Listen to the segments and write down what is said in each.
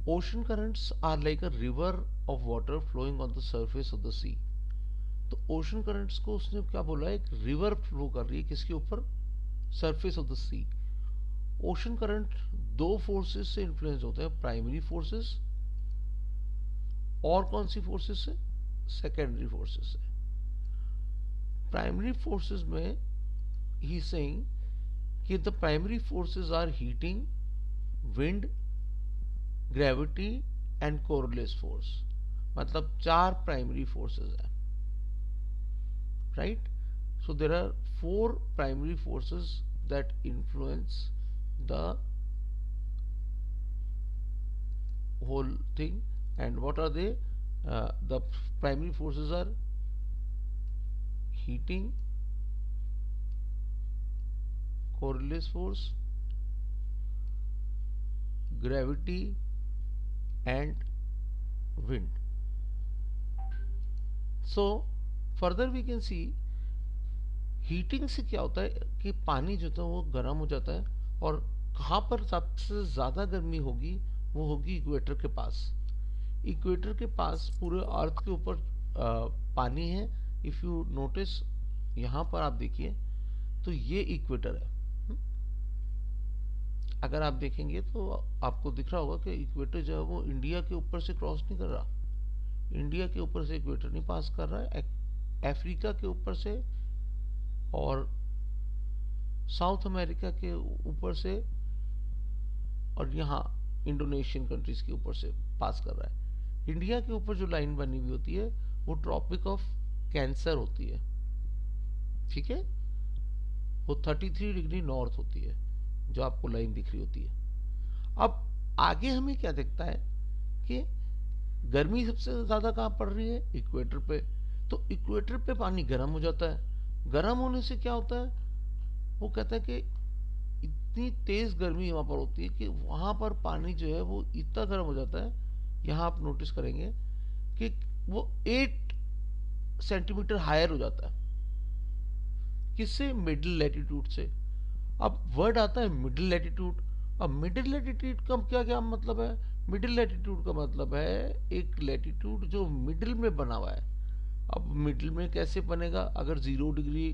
Ocean currents are like a river of water flowing on the surface of the sea. तो ocean currents को उसने क्या बोला, एक रिवर फ्लो कर रही है किसके ऊपर, surface of the sea. Ocean current दो फोर्सेस से इन्फ्लुएंस होते हैं, प्राइमरी फोर्सेस और कौन सी फोर्सेस से, सेकेंडरी फोर्सेस से। प्राइमरी फोर्सेस में ही सेइंग कि the primary forces are heating, wind, gravity and Coriolis force. मतलब चार प्राइमरी फोर्सेस हैं, right. So there are four primary forces that influence the whole thing. And what are they? The primary forces are heating, Coriolis force, gravity and wind. So further we can see heating से क्या होता है कि पानी जो था वो गर्म हो जाता है, और कहाँ पर सबसे ज़्यादा गर्मी होगी, वो होगी इक्वेटर के पास। इक्वेटर के पास पूरे अर्थ के ऊपर पानी है। इफ़ यू नोटिस यहाँ पर आप देखिए तो ये इक्वेटर है। अगर आप देखेंगे तो आपको दिख रहा होगा कि इक्वेटर जो है वो इंडिया के ऊपर से क्रॉस नहीं कर रहा, इंडिया के ऊपर से इक्वेटर नहीं पास कर रहा है, अफ्रीका के ऊपर से और साउथ अमेरिका के ऊपर से और यहाँ इंडोनेशियन कंट्रीज के ऊपर से पास कर रहा है। इंडिया के ऊपर जो लाइन बनी हुई होती है वो ट्रॉपिक ऑफ कैंसर होती है, ठीक है, वो 33 डिग्री नॉर्थ होती है जो आपको लाइन दिख रही होती है। अब आगे हमें क्या दिखता है कि गर्मी सबसे ज्यादा कहाँ पड़ रही है, इक्वेटर पे। तो इक्वेटर पे पानी गर्म हो जाता है, गर्म होने से क्या होता है, वो कहता है कि इतनी तेज गर्मी वहां पर होती है कि वहां पर पानी जो है वो इतना गर्म हो जाता है, यहां आप नोटिस करेंगे कि वो 8 सेंटीमीटर हायर हो जाता है। किससे, मिडिल लैटिट्यूड से। अब वर्ड आता है मिडिल लैटिट्यूड। अब मिडिल लैटिट्यूड का क्या क्या मतलब है, मिडिल लैटिट्यूड का मतलब है एक लैटिट्यूड जो मिडिल में बना हुआ है। अब मिडिल में कैसे बनेगा, अगर 0 डिग्री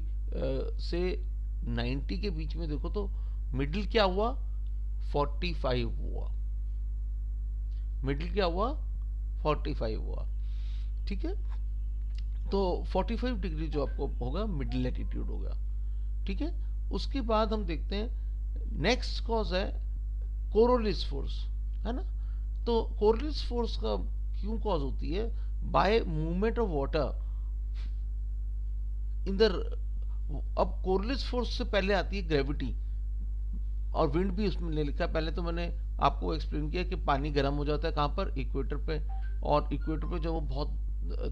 से 90 के बीच में देखो तो मिडिल क्या हुआ, 45 हुआ, मिडिल क्या हुआ, 45 हुआ, ठीक है। तो 45 डिग्री जो आपको होगा मिडिल लैटिट्यूड होगा, ठीक है। उसके बाद हम देखते हैं नेक्स्ट कॉज है कोरोलिस फोर्स, है ना। तो कोरोलिस फोर्स का क्यों कॉज होती है, by movement of water in the. अब कोरलिस फोर्स से पहले आती है ग्रेविटी, और विंड भी उसमें ले लिखा है। पहले तो मैंने आपको एक्सप्लेन किया कि पानी गर्म हो जाता है कहाँ पर, इक्वेटर पे, और इक्वेटर पे जब वो बहुत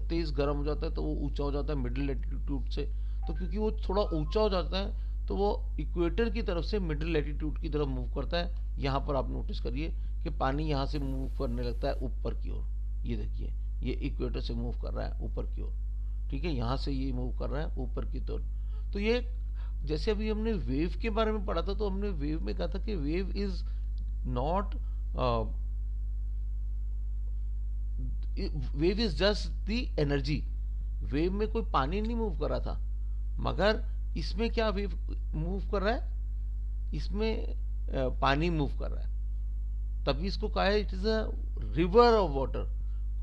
तेज गर्म हो जाता है तो वो ऊंचा हो जाता है मिडिल लैटिट्यूड से। तो क्योंकि वो थोड़ा ऊंचा हो जाता है तो वो इक्वेटर की तरफ से मिडिल लैटिट्यूड की तरफ मूव करता है। यहाँ पर आप नोटिस करिए कि पानी यहाँ से मूव करने लगता है ऊपर की ओर, ये देखिए ये इक्वेटर से मूव कर रहा है ऊपर की ओर, ठीक है, यहाँ से ये मूव कर रहा है ऊपर की तरफ। तो ये जैसे अभी हमने वेव के बारे में पढ़ा था, तो हमने वेव में कहा था कि wave is not, wave is just the energy. Wave में कोई पानी नहीं मूव कर रहा था, मगर इसमें क्या वेव मूव कर रहा है, इसमें पानी मूव कर रहा है, तभी इसको कहा है it is a river of water.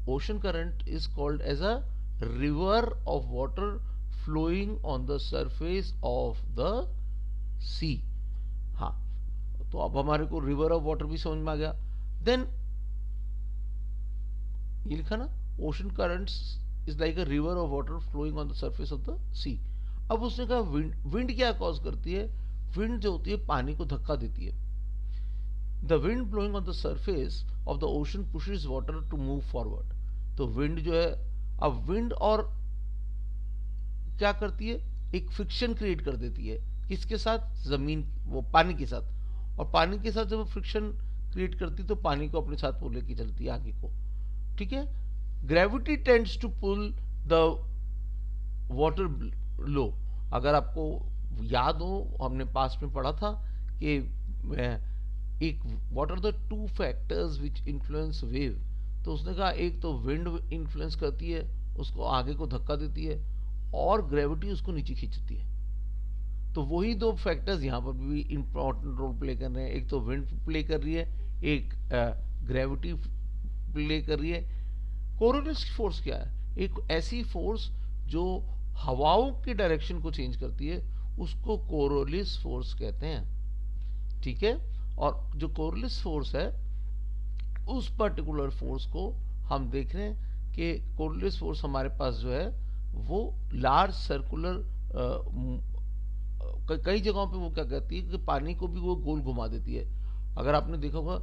Ocean current is called as a river of water flowing on the surface of the sea. हाँ, तो अब हमारे को रिवर ऑफ वाटर भी समझ में आ गया। देन ये लिखा ना, ocean currents is like a river of water flowing on the surface of the sea. अब उसने कहा विंड, विंड क्या कॉज करती है, विंड जो होती है पानी को धक्का देती है। The wind blowing on the surface of the ocean pushes water to move forward. तो विंड जो है, अब विंड और क्या करती है, एक फ्रिक्शन क्रिएट कर देती है, किसके साथ, जमीन, वो पानी के साथ। और पानी के साथ जब वो फ्रिक्शन क्रिएट करती है तो पानी को अपने साथ वो लेके चलती है आगे को, ठीक है। Gravity tends to pull the water low. अगर आपको याद हो, हमने पास में पढ़ा था कि एक what are the two factors which influence wave, तो उसने कहा एक तो विंड इन्फ्लुएंस करती है, उसको आगे को धक्का देती है, और ग्रेविटी उसको नीचे खींचती है। तो वही दो फैक्टर्स यहाँ पर भी इंपॉर्टेंट रोल प्ले कर रहे हैं, एक तो विंड प्ले कर रही है, एक ग्रेविटी प्ले कर रही है। कोरोलिस फोर्स क्या है? एक ऐसी फोर्स जो हवाओं की डायरेक्शन को चेंज करती है, उसको कोरोलिस फोर्स कहते हैं, ठीक है। और जो कोरोलिस फोर्स है, उस पर्टिकुलर फोर्स को हम देख रहे हैं कि कोरोलिस फोर्स हमारे पास जो है वो लार्ज सर्कुलर, कई जगहों पे वो क्या कहती है कि पानी को भी वो गोल घुमा देती है। अगर आपने देखा होगा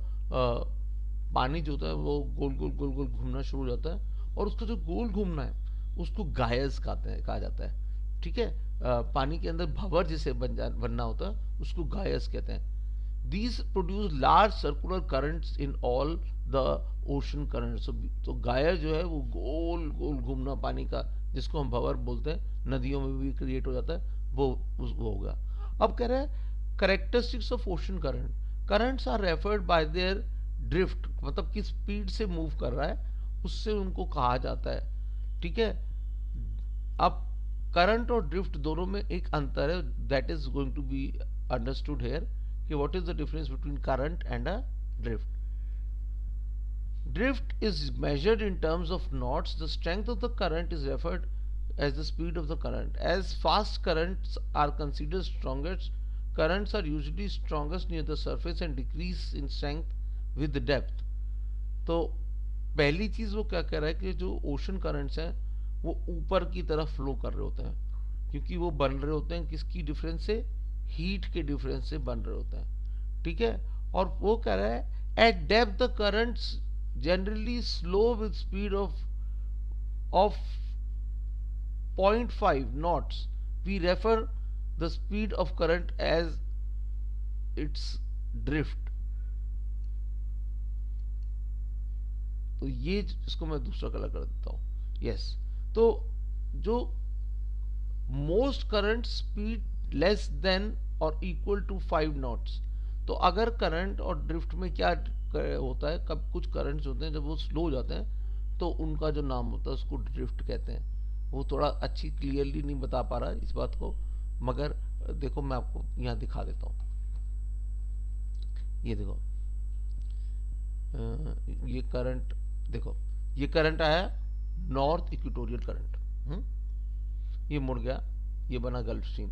पानी जो होता है वो गोल गोल गोल गोल घूमना शुरू हो जाता है, और उसका जो गोल घूमना है उसको गायस कहते हैं, कहा जाता है, ठीक है। पानी के अंदर भंवर जिसे बनना होता है उसको गायस कहते हैं। These produce large circular currents in all the ocean currents. तो गायर जो है वो गोल गोल घूमना पानी का, जिसको हम भंवर बोलते हैं, नदियों में भी क्रिएट हो जाता है, वो होगा। अब कह रहे हैं characteristics of ocean current, currents are referred by their drift, मतलब किस स्पीड से मूव कर रहा है उससे उनको कहा जाता है, ठीक है। अब करंट और ड्रिफ्ट दोनों में एक अंतर है, that is going to be understood here कि what is the difference between current and a drift. Drift is measured in terms of knots. The strength of the current is referred as the speed of the current. As fast currents are considered strongest, currents are usually strongest near the surface and decrease in strength with the depth. तो पहली चीज वो क्या कह रहा है कि जो ओशन करंट्स हैं वो ऊपर की तरफ फ्लो कर रहे होते हैं, क्योंकि वो बन रहे होते हैं किसकी डिफरेंस से? हीट के डिफरेंस से बन रहे होते हैं, ठीक है। और वो कह रहा है at depth the currents generally slow with speed of 0.5 knots, we refer the speed of current as its drift. तो ये इसको मैं दूसरा कलर कर देता हूं, यस। तो जो most current speed less than और इक्वल टू 5 नॉट्स, तो अगर करंट और ड्रिफ्ट में क्या होता है, कब कुछ करंट्स होते हैं जब वो स्लो हो जाते हैं तो उनका जो नाम होता है उसको ड्रिफ्ट कहते हैं। वो थोड़ा अच्छी क्लियरली नहीं बता पा रहा इस बात को, मगर देखो मैं आपको यहाँ दिखा देता हूँ। ये देखो, ये करंट देखो, ये करंट आया नॉर्थ इक्वेटोरियल करंट, ये मुड़ गया, ये बना गल्फ स्ट्रीम।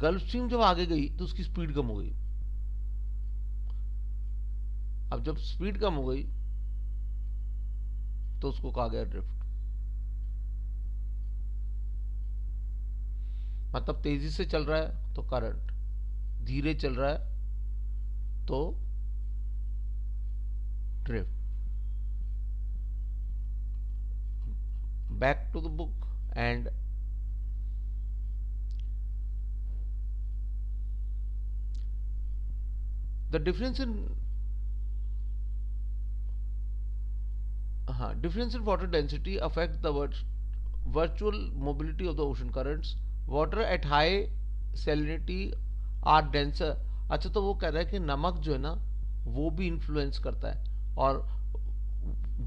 गल्फ स्ट्रीम जब आगे गई तो उसकी स्पीड कम हो गई। अब जब स्पीड कम हो गई तो उसको कहा गया ड्रिफ्ट। मतलब तेजी से चल रहा है तो करंट, धीरे चल रहा है तो drift. Back to the book and the difference in difference in water density affect the virtual mobility of the ocean currents. Water at high salinity are denser. अच्छा, तो वो कह रहा है कि नमक जो है ना वो भी इन्फ्लुएंस करता है। और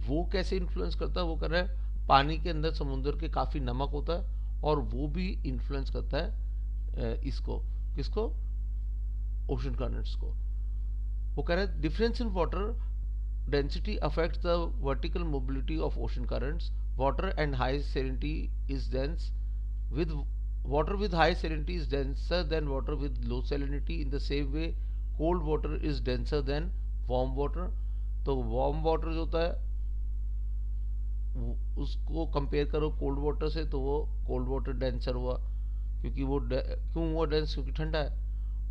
वो कैसे इन्फ्लुएंस करता है? वो कह रहा है पानी के अंदर समुद्र के काफी नमक होता है और वो भी इन्फ्लुएंस करता है इसको, किसको? ओशन करंट्स को। वो कह रहा है difference in water density affects the vertical mobility of ocean currents. Water and high salinity is dense with water with high salinity is denser than water with low salinity. In the same way, cold water is denser than warm water. तो warm water जो होता है उसको compare करो cold water से तो वो cold water denser हुआ, क्योंकि वो क्यों हुआ डेंस? क्योंकि ठंडा है।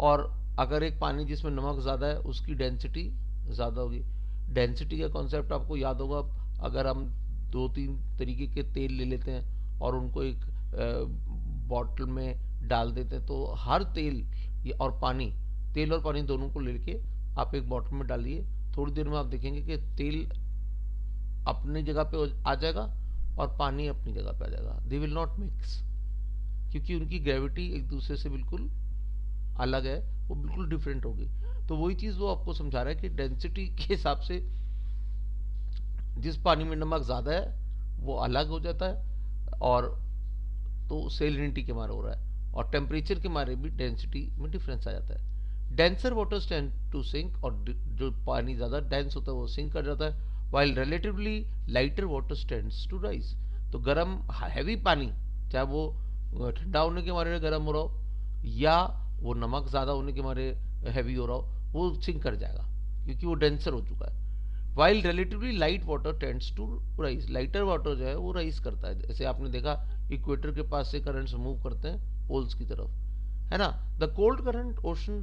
और अगर एक पानी जिसमें नमक ज़्यादा है उसकी डेंसिटी ज़्यादा होगी। डेंसिटी का कॉन्सेप्ट आपको याद होगा। अगर हम 2-3 तरीके के तेल ले लेते हैं और उनको एक बॉटल में डाल देते हैं, तो हर तेल और पानी, तेल और पानी दोनों को लेके आप एक बॉटल में डालिए, थोड़ी देर में आप देखेंगे कि तेल अपनी जगह पे आ जाएगा और पानी अपनी जगह पे आ जाएगा। दे विल नॉट मिक्स, क्योंकि उनकी ग्रेविटी एक दूसरे से बिल्कुल अलग है, वो बिल्कुल डिफरेंट होगी। तो वही चीज़ वो आपको समझा रहा है कि डेंसिटी के हिसाब से जिस पानी में नमक ज़्यादा है वो अलग हो जाता है, और तो सेलिनिटी के मारे हो रहा है, और टेम्परेचर के मारे भी डेंसिटी में डिफरेंस आ जाता है। Denser waters tend to sink, और जो पानी ज़्यादा डेंस होता है वो सिंक कर जाता है, while relatively lighter waters tends to rise. तो गर्म हैवी पानी, चाहे वो ठंडा होने के मारे गर्म हो रहा हो या वो नमक ज़्यादा होने के मारे हैवी हो रहा हो, वो सिंक कर जाएगा क्योंकि वो डेंसर हो चुका है। While relatively light water tends to rise, lighter water जो है वो राइज करता है। जैसे आपने देखा इक्वेटर के पास से करंट्स मूव करते हैं पोल्स की तरफ, है ना। The cold current ocean,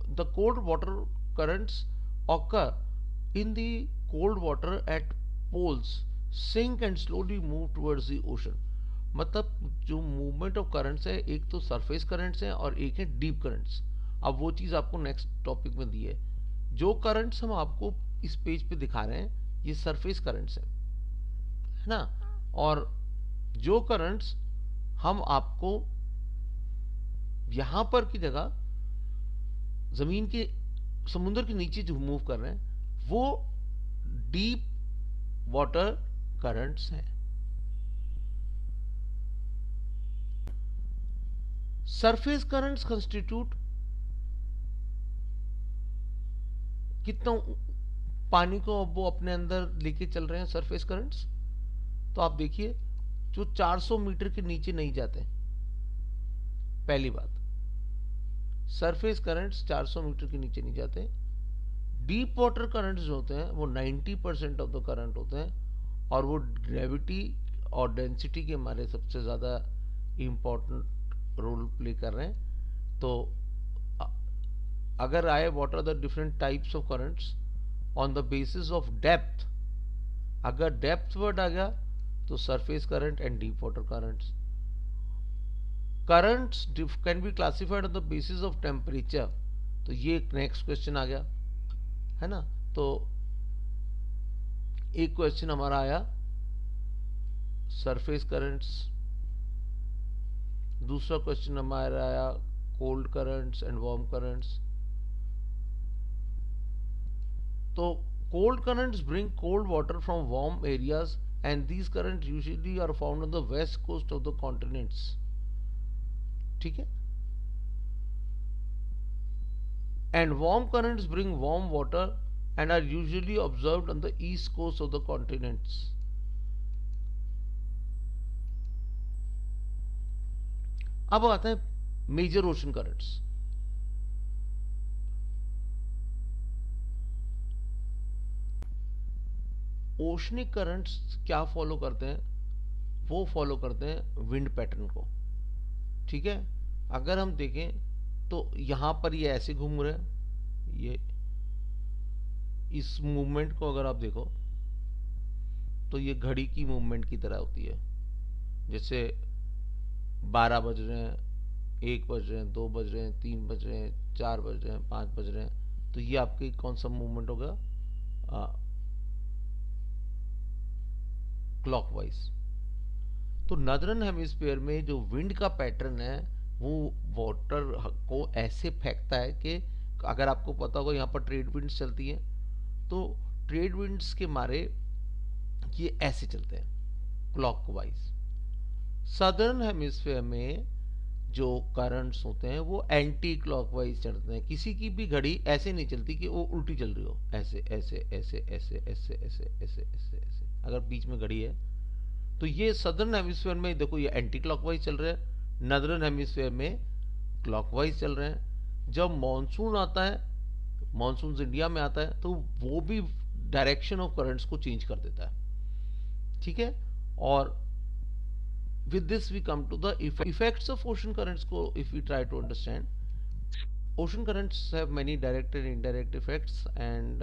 the cold water currents occur in the cold water at poles sink and slowly move towards the ocean. मतलब जो मूवमेंट ऑफ करंट्स है, एक तो सरफेस करंट्स हैं और एक है डीप करंट्स। अब वो चीज़ आपको नेक्स्ट टॉपिक में दी है। जो करंट्स हम आपको इस पेज पे दिखा रहे हैं ये सरफेस करंट्स है ना, और जो करंट्स हम आपको यहां पर की जगह जमीन के समुद्र के नीचे जो मूव कर रहे हैं वो डीप वाटर करंट्स हैं। सरफेस करंट्स कंस्टिट्यूट कितना पानी को अब वो अपने अंदर लेके चल रहे हैं सरफेस करंट्स। तो आप देखिए जो 400 मीटर के नीचे नहीं जाते, पहली बात, सरफेस करंट्स 400 मीटर के नीचे नहीं जाते। डीप वाटर करंट्स जो होते हैं वो 90% ऑफ द करंट होते हैं, और वो ग्रेविटी और डेंसिटी के मारे सबसे ज़्यादा इम्पोर्टेंट रोल प्ले कर रहे हैं। तो अगर आए what are the different types of currents on the basis of depth, अगर डेप्थ वर्ड आ गया तो surface current and deep water currents. Currents can be classified on the basis of temperature, तो ये एक नेक्स्ट क्वेश्चन आ गया, है ना। तो एक क्वेश्चन हमारा आया सरफेस करंट्स, दूसरा क्वेश्चन हमारा आया cold currents and warm currents. तो cold currents bring cold water from warm areas, and these currents usually are found on the west coast of the continents. ठीक है। And warm currents bring warm water and are usually observed on the east coast of the continents. अब आते हैं major ocean currents. Oceanic currents क्या follow करते हैं, वो follow करते हैं विंड पैटर्न को। ठीक है, अगर हम देखें तो यहां पर ये ऐसे घूम रहे हैं, ये इस मूवमेंट को अगर आप देखो तो ये घड़ी की मूवमेंट की तरह होती है। जैसे 12 बज रहे हैं, 1 बज रहे हैं, 2 बज रहे हैं, 3 बज रहे हैं, 4 बज रहे हैं, 5 बज रहे हैं, तो ये आपके कौन सा मूवमेंट होगा, क्लॉकवाइज। तो नदर्न हेमिस्फीयर में जो विंड का पैटर्न है वो वाटर को ऐसे फेंकता है कि अगर आपको पता होगा यहाँ पर ट्रेड विंड्स चलती हैं, तो ट्रेड विंड्स के मारे ये ऐसे चलते हैं क्लॉकवाइज। सदर्न हेमिस्फीयर में जो करंट्स होते हैं वो एंटी क्लॉकवाइज चलते हैं। किसी की भी घड़ी ऐसे नहीं चलती कि वो उल्टी चल रही हो, ऐसे ऐसे ऐसे ऐसे ऐसे ऐसे ऐसे ऐसे ऐसे, अगर बीच में घड़ी है तो ये सदर्न हेमिस्फीयर में देखो ये एंटी क्लॉकवाइज चल रहे हैं, नदर्न हेमिस्फीयर में क्लॉकवाइज चल रहे हैं। जब मॉनसून आता है, मॉनसून इंडिया में आता है, तो वो भी डायरेक्शन ऑफ करंट्स को चेंज कर देता है। ठीक है, और with this we come to the effects of ocean currents ko if we try to understand. Ocean currents have many direct and indirect effects, and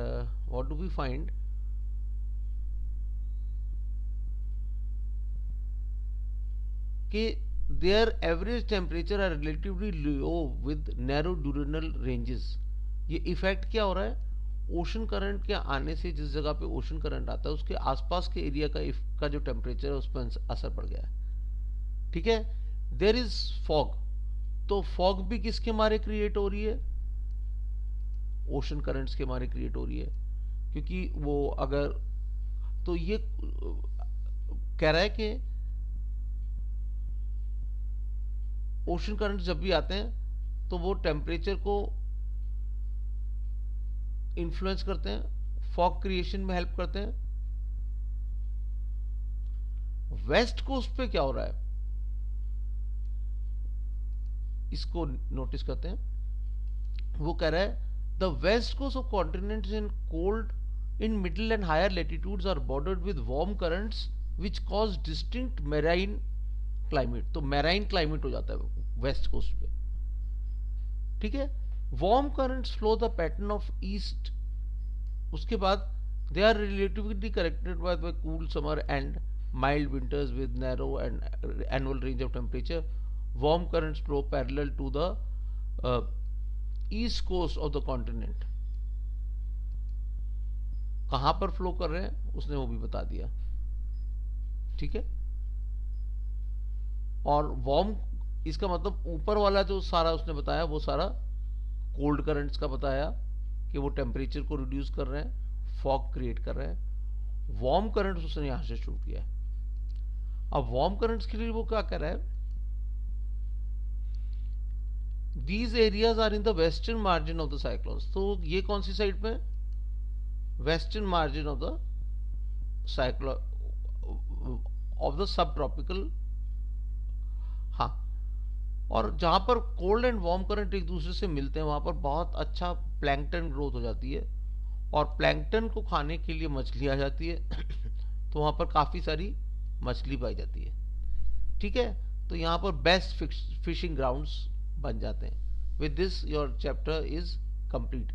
what do we find, कि their average temperature are relatively low with narrow diurnal ranges. ये effect क्या हो रहा है, ocean current के आने से जिस जगह पे ओशन करंट आता है उसके आसपास के एरिया का जो टेम्परेचर है उस पर असर पड़ गया है। ठीक है, देयर इज फॉग, तो फॉग भी किसके मारे क्रिएट हो रही है, ओशन करंट्स के मारे क्रिएट हो रही है, क्योंकि वो अगर तो ये कह रहा है कि ओशन करंट्स जब भी आते हैं तो वो टेम्परेचर को इन्फ्लुएंस करते हैं, फॉग क्रिएशन में हेल्प करते हैं। वेस्ट कोस्ट पे क्या हो रहा है इसको नोटिस करते हैं। वो कह रहा है the west coast of continents in cold in middle and higher latitudes are bordered with warm currents which cause distinct marine climate. तो मैराइन क्लाइमेट हो जाता है वेस्ट कोस्ट पे, ठीक है। Warm currents flow the pattern of east, उसके बाद they are relatively corrected by the cool summer and mild winters with narrow and annual range of temperature. Warm currents flow parallel to the east coast of the continent. कहां पर flow कर रहे हैं उसने वो भी बता दिया, ठीक है। और वार्म इसका मतलब ऊपर वाला जो सारा उसने बताया वो सारा कोल्ड करंट्स का बताया कि वो टेम्परेचर को रिड्यूस कर रहे हैं, फॉग क्रिएट कर रहे हैं। वार्म करंट्स उसने यहां से शुरू किया। अब वार्म करंट्स के लिए वो क्या कर रहा है, these areas are in the western margin of the cyclones. तो ये कौन सी साइड पे, western margin of the cyclone of the subtropical. हाँ, और जहां पर कोल्ड एंड वार्म करंट एक दूसरे से मिलते हैं वहां पर बहुत अच्छा प्लैंकटन ग्रोथ हो जाती है, और प्लैंकटन को खाने के लिए मछली आ जाती है तो वहां पर काफी सारी मछली पाई जाती है, ठीक है। तो यहां पर बेस्ट फिशिंग ग्राउंड्स बन जाते हैं। With this your chapter is complete.